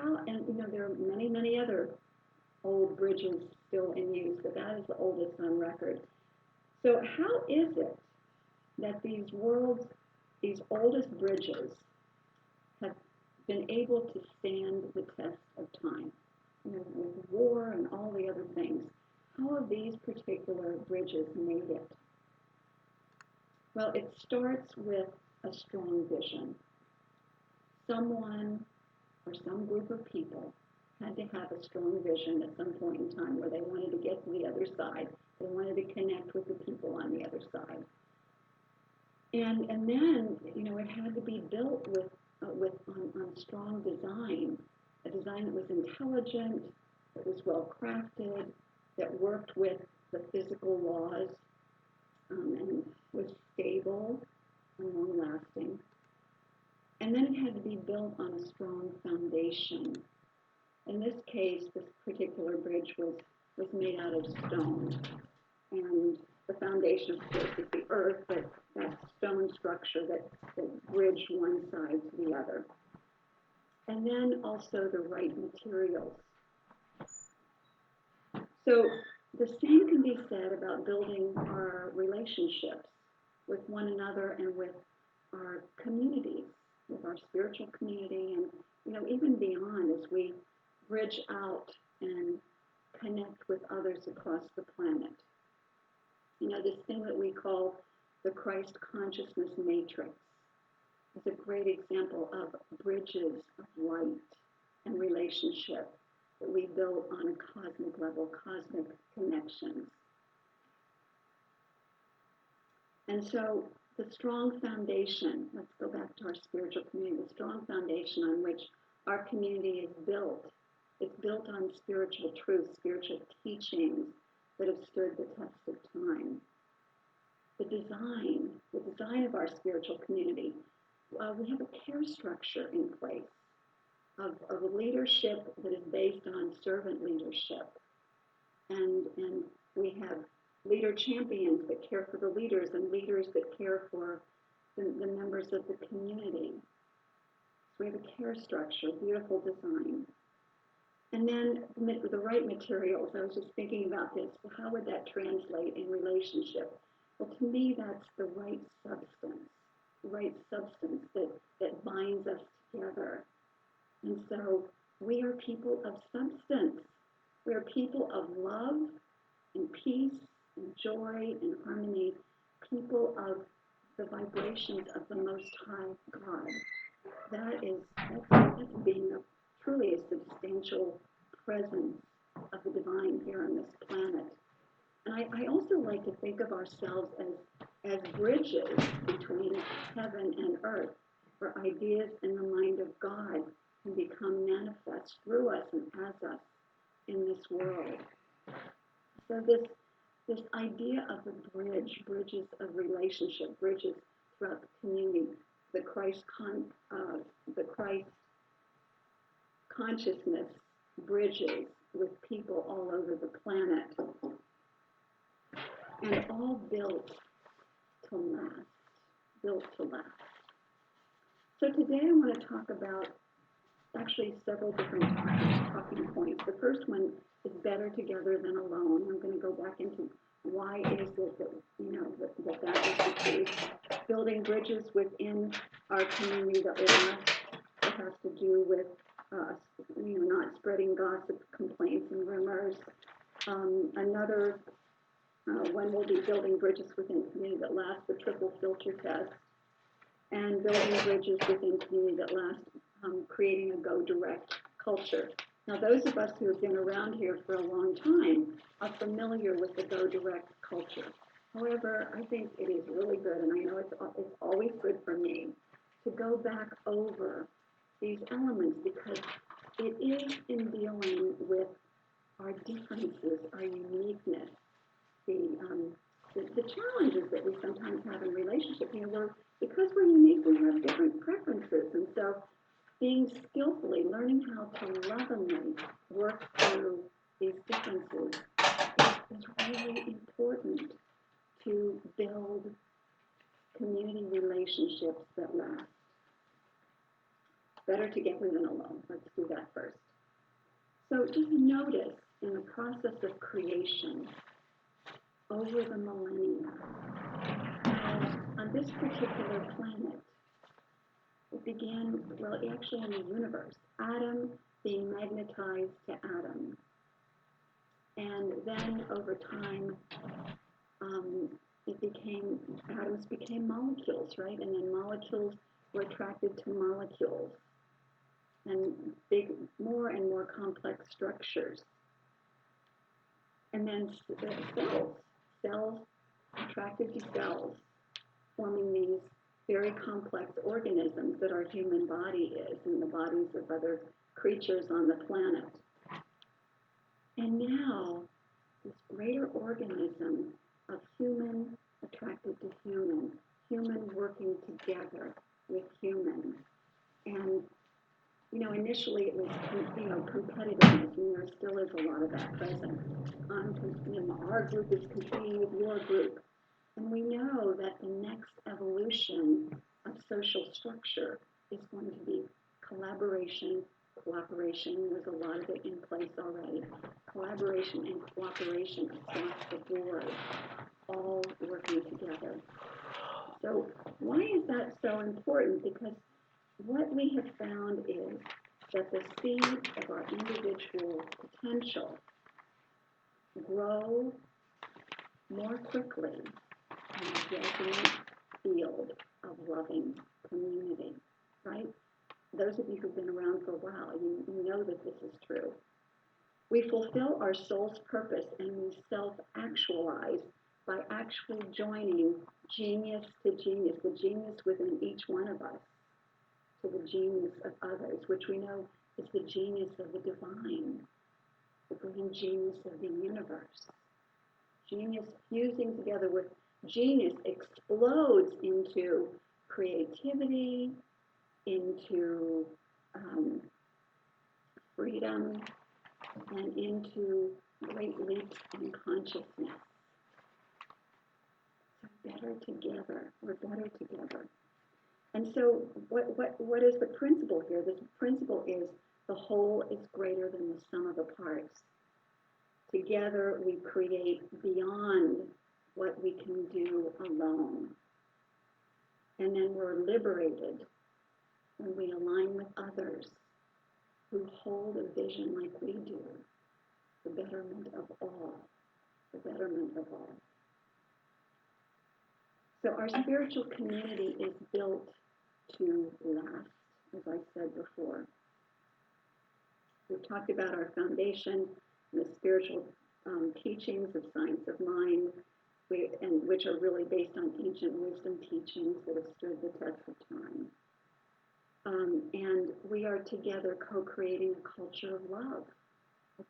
how, and there are many, many other old bridges still in use, but that is the oldest on record. So how is it that these oldest bridges have been able to stand the test of time? With war and all the other things, how have these particular bridges made it? Well, it starts with a strong vision. Someone or some group of people had to have a strong vision at some point in time where they wanted to get to the other side. They wanted to connect with the people on the other side. And then, it had to be built on strong design, a design that was intelligent, that was well crafted, that worked with the physical laws, and was stable and long lasting. And then it had to be built on a strong foundation. In this case, this particular bridge was made out of stone. And the foundation, of course, is the earth, but that stone structure that bridged one side to the other. And then also the right materials. So the same can be said about building our relationships with one another and with our communities, with our spiritual community, and even beyond as we bridge out and connect with others across the planet. This thing that we call the Christ consciousness matrix is a great example of bridges of light and relationship that we build on a cosmic level, cosmic connections. And so the strong foundation, let's go back to our spiritual community, the strong foundation on which our community is built. It's built on spiritual truths, spiritual teachings that have stood the test of time. The design of our spiritual community, we have a care structure in place of a leadership that is based on servant leadership. And we have leader champions that care for the leaders and leaders that care for the members of the community. So we have a care structure, beautiful design. And then the right materials. I was just thinking about this. How would that translate in relationship? Well, to me, that's the right substance that binds us together. And so we are people of substance. We are people of love and peace and joy and harmony, people of the vibrations of the Most High God. That's being truly a substantial presence of the divine here on this planet. And I also like to think of ourselves as bridges between heaven and earth, where ideas in the mind of God can become manifest through us and as us in this world. So this idea of a bridges of relationship, bridges throughout the community, the Christ consciousness bridges with people all over the planet, and all built to last. So today I want to talk about actually several different talking points. The first one is better together than alone. I'm going to go back into why is it that that is the case. Building bridges within our community that last. It has to do with not spreading gossip, complaints, and rumors. Another one will be building bridges within community that last, the triple filter test, and building bridges within community that last, creating a go direct culture. Now, those of us who have been around here for a long time are familiar with the go direct culture. However, I think it is really good, and I know it's always good for me to go back over these elements, because it is in dealing with our differences, our uniqueness, the challenges that we sometimes have in relationship. Because we're unique, we have different preferences, and so being skillfully, learning how to lovingly work through these differences is really important to build community relationships that last. better together than alone. Let's do that first. So just notice in the process of creation over the millennia, on this particular planet, it began, well, actually in the universe, atom being magnetized to atom. And then over time, atoms became molecules, right? And then molecules were attracted to molecules and more and more complex structures. And then cells attracted to cells, forming these very complex organisms that our human body is and the bodies of other creatures on the planet. And now, this greater organism of human attracted to human, human working together with human. And, initially it was, competitiveness, and there still is a lot of that present. Our group is competing with your group. And we know that the next evolution of social structure is going to be collaboration, cooperation. There's a lot of it in place already. Collaboration and cooperation across the board, all working together. So why is that so important? Because what we have found is that the seeds of our individual potential grow more quickly in a resonant field of loving community, right? Those of you who've been around for a while, you know that this is true. We fulfill our soul's purpose and we self-actualize by actually joining genius to genius, the genius within each one of us, to the genius of others, which we know is the genius of the divine, the green genius of the universe. Genius fusing together with genius explodes into creativity, into freedom, and into great leaps in consciousness. So better together. We're better together. And so what is the principle here? The principle is the whole is greater than the sum of the parts. Together we create beyond what we can do alone. And then we're liberated when we align with others who hold a vision like we do, the betterment of all, the betterment of all. So our spiritual community is built to last, as I said before. We've talked about our foundation, the spiritual teachings of science of mind, and which are really based on ancient wisdom teachings that have stood the test of time. And we are together co-creating a culture of love.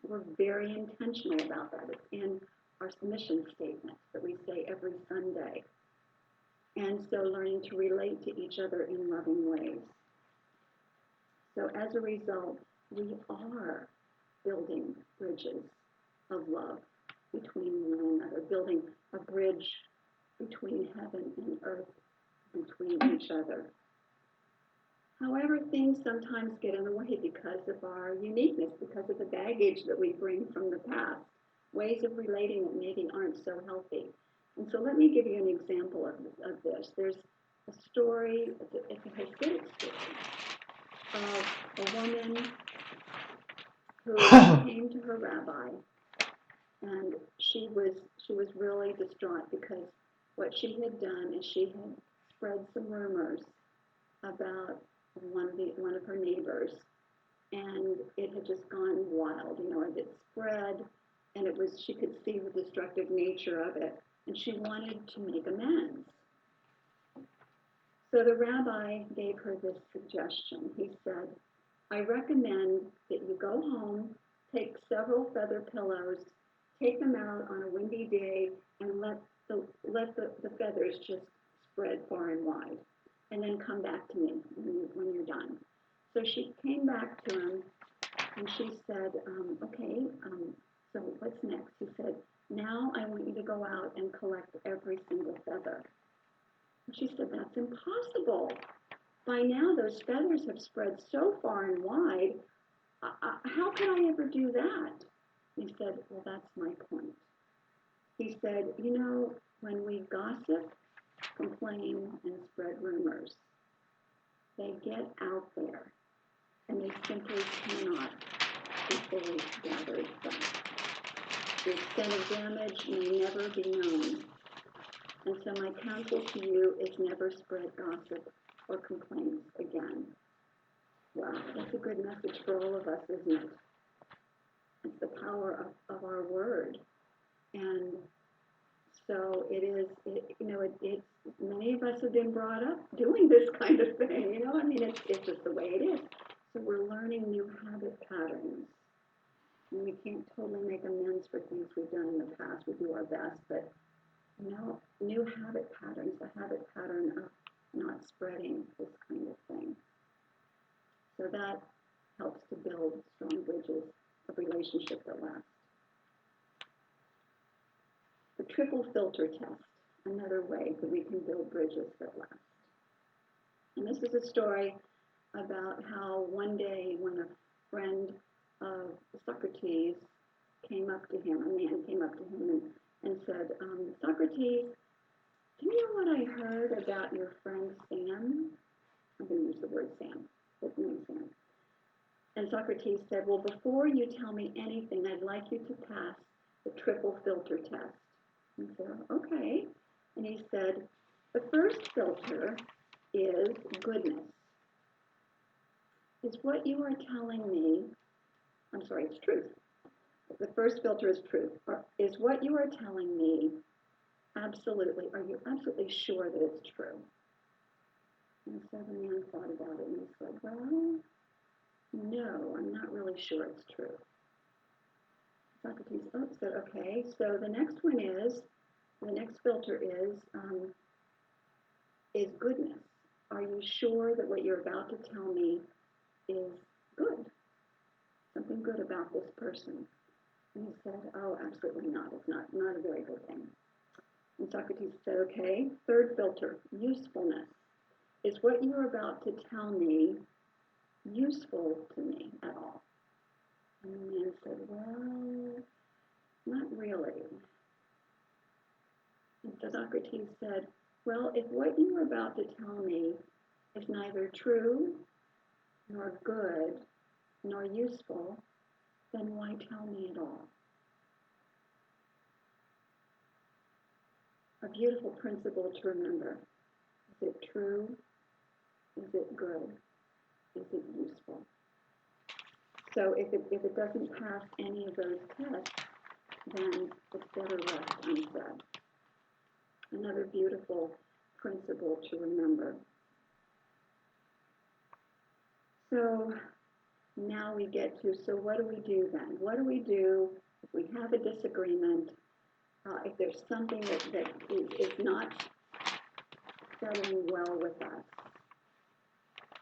We're very intentional about that. It's in our mission statement that we say every Sunday. And so learning to relate to each other in loving ways. So as a result, we are building bridges of love between one another, building a bridge between heaven and earth, between each other. However, things sometimes get in the way because of our uniqueness, because of the baggage that we bring from the past, ways of relating that maybe aren't so healthy. And so let me give you an example of this. There's a story, it's a Hasidic story, of a woman who came to her rabbi, and she was really distraught because what she had done is she had spread some rumors about one of her neighbors, and it had just gone wild. It spread, and she could see the destructive nature of it, and she wanted to make amends. So the rabbi gave her this suggestion. He said, I recommend that you go home, take several feather pillows, take them out on a windy day, and let the feathers just spread far and wide, and then come back to me when you're done. So she came back to him, and she said, okay, so what's next? He said, now I want you to go out and collect every single feather. And she said, that's impossible. by now those feathers have spread so far and wide, how could I ever do that? He said, well, that's my point. He said, when we gossip, complain, and spread rumors, they get out there, and they simply cannot be fully gathered back. The extent of damage may never be known. And so my counsel to you is never spread gossip or complaints again. Wow, that's a good message for all of us, isn't it? It's the power of our word. And so it's many of us have been brought up doing this kind of thing, it's just the way it is. So we're learning new habit patterns. And we can't totally make amends for things we've done in the past. We do our best, but new habit patterns, the habit pattern of not spreading this kind of thing. So that helps to build strong bridges of relationship that last. The triple filter test, another way that we can build bridges that last. And this is a story about how one day when a friend of Socrates came up to him, a man came up to him and said, Socrates, do you know what I heard about your friend Sam? I'm going to use the word Sam, his name Sam. And Socrates said, well, before you tell me anything, I'd like you to pass the triple filter test. And he said, okay. And he said, the first filter is goodness. Is what you are telling me, it's truth. The first filter is truth. Is what you are telling me are you absolutely sure that it's true? And so the man thought about it and he said, well, no, I'm not really sure it's true. Socrates said, okay, so the next filter is goodness. Are you sure that what you're about to tell me is good? Something good about this person? And he said, oh, absolutely not. It's not a very good thing. And Socrates said, okay, third filter, usefulness. Is what you are about to tell me useful to me at all? And the man said, well, not really. And so Socrates said, well, if what you are about to tell me is neither true, nor good, nor useful, then why tell me at all? A beautiful principle to remember. Is it true? Is it good? Is it useful? So if it doesn't pass any of those tests, then it's better left unsaid. Another beautiful principle to remember. So now we get to, so what do we do then? What do we do if we have a disagreement, if there's something that is not settling well with us,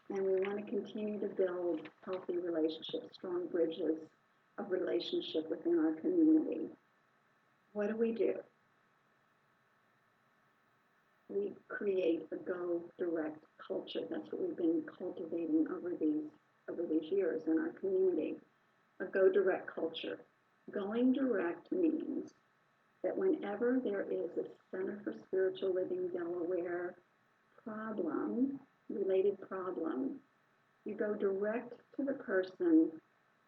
and we want to continue to build healthy relationships, strong bridges of relationship within our community? What do? We create a go direct culture. That's what we've been cultivating over these years in our community. A go direct culture. Going direct means that whenever there is a Center for Spiritual Living Delaware related problem, you go direct to the person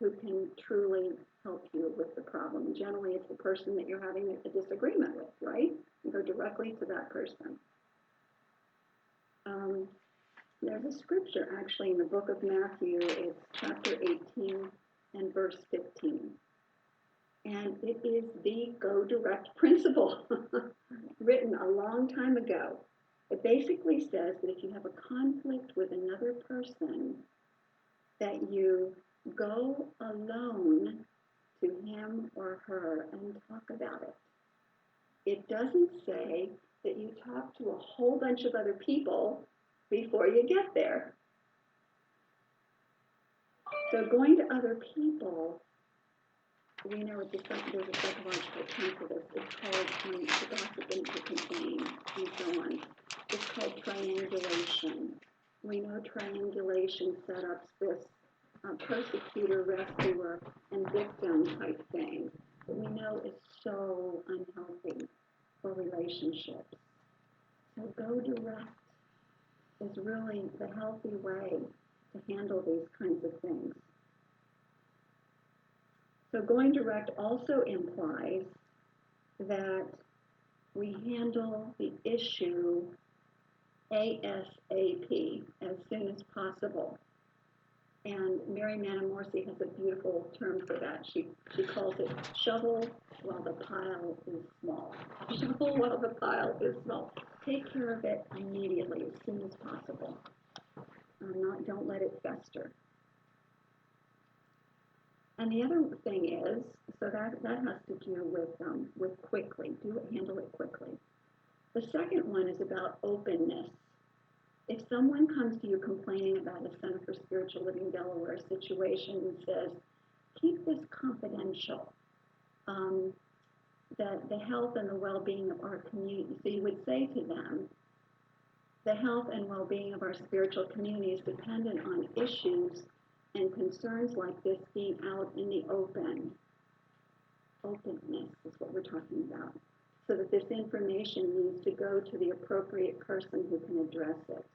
who can truly help you with the problem. Generally, it's the person that you're having a disagreement with, right? You go directly to that person. There's a scripture actually in the book of Matthew. It's chapter 18 and verse 15. And it is the go direct principle written a long time ago. It basically says that if you have a conflict with another person, that you go alone to him or her and talk about it. It doesn't say that you talk to a whole bunch of other people before you get there. So going to other people, we know there's a psychological term for this. It's called, to gossip and to complain, and so on. It's called triangulation. We know triangulation setups, this persecutor, rescuer, and victim type thing, that we know is so unhealthy for relationships. So go direct is really the healthy way to handle these kinds of things. So going direct also implies that we handle the issue ASAP, as soon as possible. And Mary Manamorsey has a beautiful term for that. She calls it shovel while the pile is small. Shovel while the pile is small. Take care of it immediately, as soon as possible. Don't let it fester. And the other thing is, so that has to do with quickly. Handle it quickly. The second one is about openness. If someone comes to you complaining about a Center for Spiritual Living Delaware situation and says, keep this confidential, the health and the well-being of our community. So you would say to them, the health and well-being of our spiritual community is dependent on issues and concerns like this being out in the open. Openness is what we're talking about. So that this information needs to go to the appropriate person who can address it.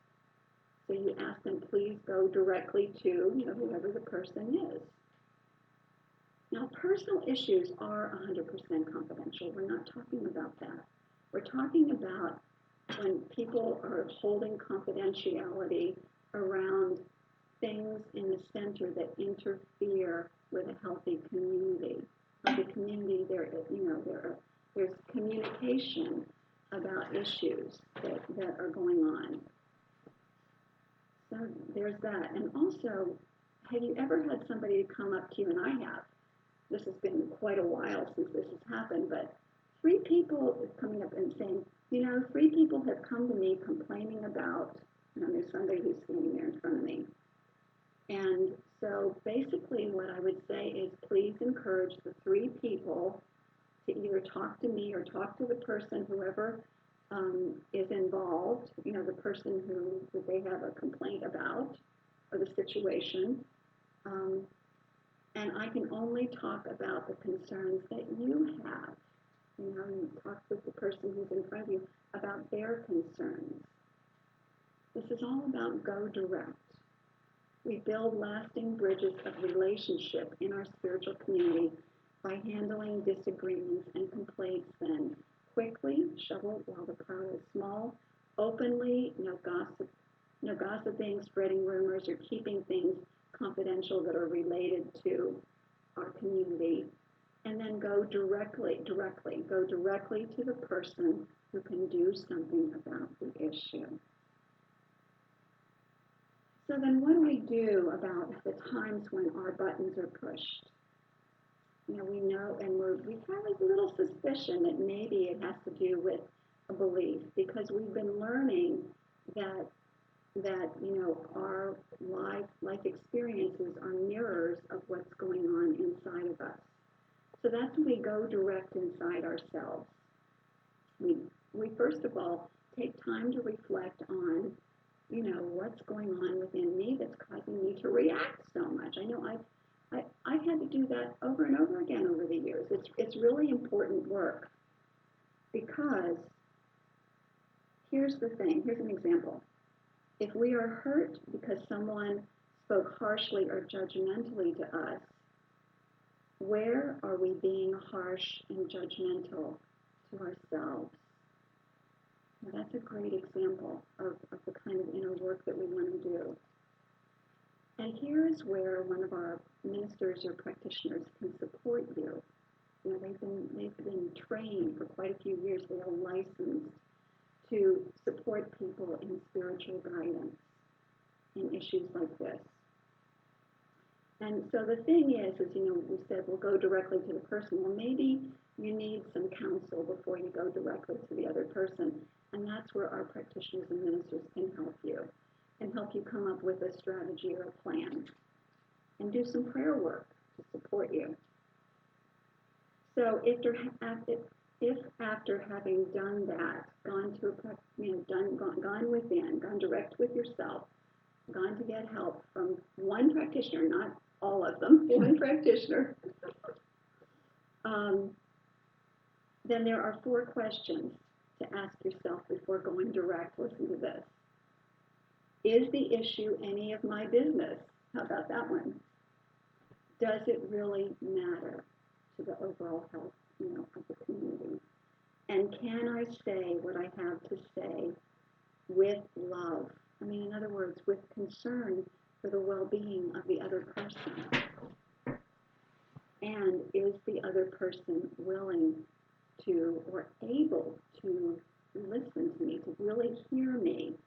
So you ask them, please go directly to whoever the person is. Now, personal issues are 100% confidential. We're not talking about that. We're talking about when people are holding confidentiality around things in the center that interfere with a healthy community. Healthy community, there's communication about issues that are going on. So there's that. And also, have you ever had somebody come up to you, and I have, this has been quite a while since this has happened, but 3 people coming up and saying, 3 people have come to me complaining about, there's somebody who's standing there in front of me. And so basically what I would say is please encourage the 3 people to either talk to me or talk to the person, whoever is involved, the person that they have a complaint about, or the situation. And I can only talk about the concerns that you have. You talk with the person who's in front of you about their concerns. This is all about go direct. We build lasting bridges of relationship in our spiritual community by handling disagreements and complaints then quickly, shovel while the pile is small, openly, no gossiping, spreading rumors, or keeping things confidential that are related to our community, and then go directly to the person who can do something about the issue. So then what do we do about the times when our buttons are pushed? We know, and we have a little suspicion that maybe it has to do with a belief, because we've been learning that our life experiences are mirrors of what's going on inside of us. So that's when we go direct inside ourselves. We first of all take time to reflect on, what's going on within me that's causing me to react so much. I know I've had to do that over and over again over the years. It's really important work, because here's the thing. Here's an example. If we are hurt because someone spoke harshly or judgmentally to us, where are we being harsh and judgmental to ourselves? Now, that's a great example of the kind of inner work that we want to do. And here's where one of our ministers or practitioners can support you. They've been trained for quite a few years. They are licensed to support people in spiritual guidance in issues like this. And so the thing is we said we'll go directly to the person. Well, maybe you need some counsel before you go directly to the other person. And that's where our practitioners and ministers can help you come up with a strategy or a plan, and do some prayer work to support you. So if after having done that, gone within, gone direct with yourself, gone to get help from one practitioner, not all of them, one practitioner, um, then there are 4 questions to ask yourself before going direct. Listen to this. Is the issue any of my business? How about that one? Does it really matter to the overall health, of the community? And can I say what I have to say with love? I mean, in other words, with concern for the well-being of the other person. And is the other person willing to or able to listen to me, to really hear me?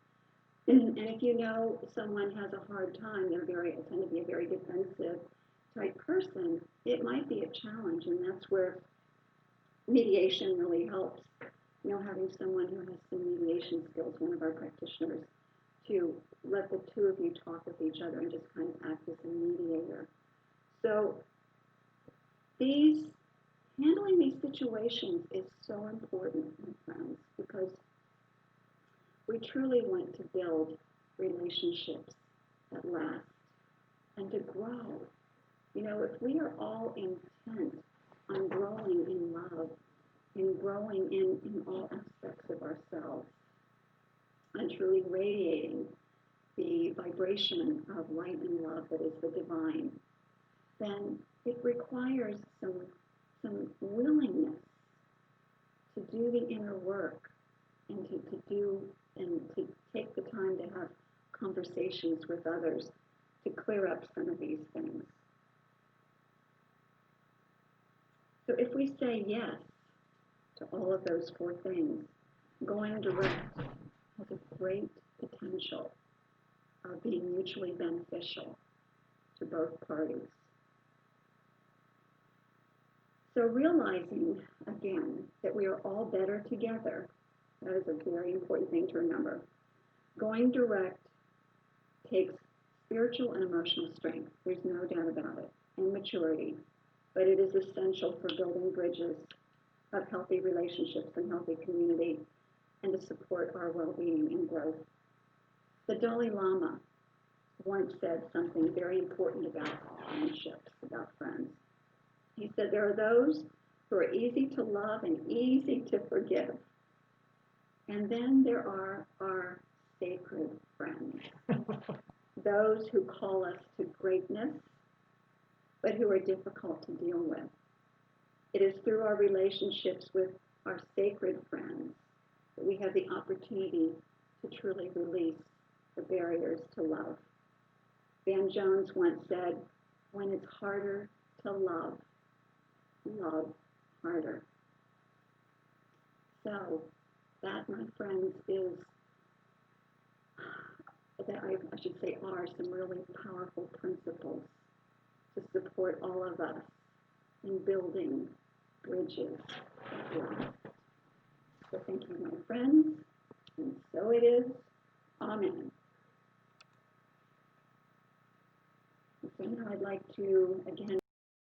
And if you know someone has a hard time, tend to be a very defensive type person, it might be a challenge, and that's where mediation really helps. Having someone who has some mediation skills, one of our practitioners, to let the two of you talk with each other and just kind of act as a mediator. So handling these situations is so important, my friends, because we truly want to build relationships that last and to grow. If we are all intent on growing in love and growing in all aspects of ourselves and truly radiating the vibration of light and love that is the divine, then it requires some willingness to do the inner work and to take the time to have conversations with others to clear up some of these things. So if we say yes to all of those 4 things, going direct has a great potential of being mutually beneficial to both parties. So realizing, again, that we are all better together, that is a very important thing to remember. Going direct takes spiritual and emotional strength, there's no doubt about it, and maturity, but it is essential for building bridges of healthy relationships and healthy community and to support our well-being and growth. The Dalai Lama once said something very important about friendships, about friends. He said, there are those who are easy to love and easy to forgive. And then there are our sacred friends, those who call us to greatness, but who are difficult to deal with. It is through our relationships with our sacred friends that we have the opportunity to truly release the barriers to love. Van Jones once said, when it's harder to love harder. So that, my friends, I should say, are some really powerful principles to support all of us in building bridges of love. So thank you, my friends, and so it is. Amen. So now I'd like to, again,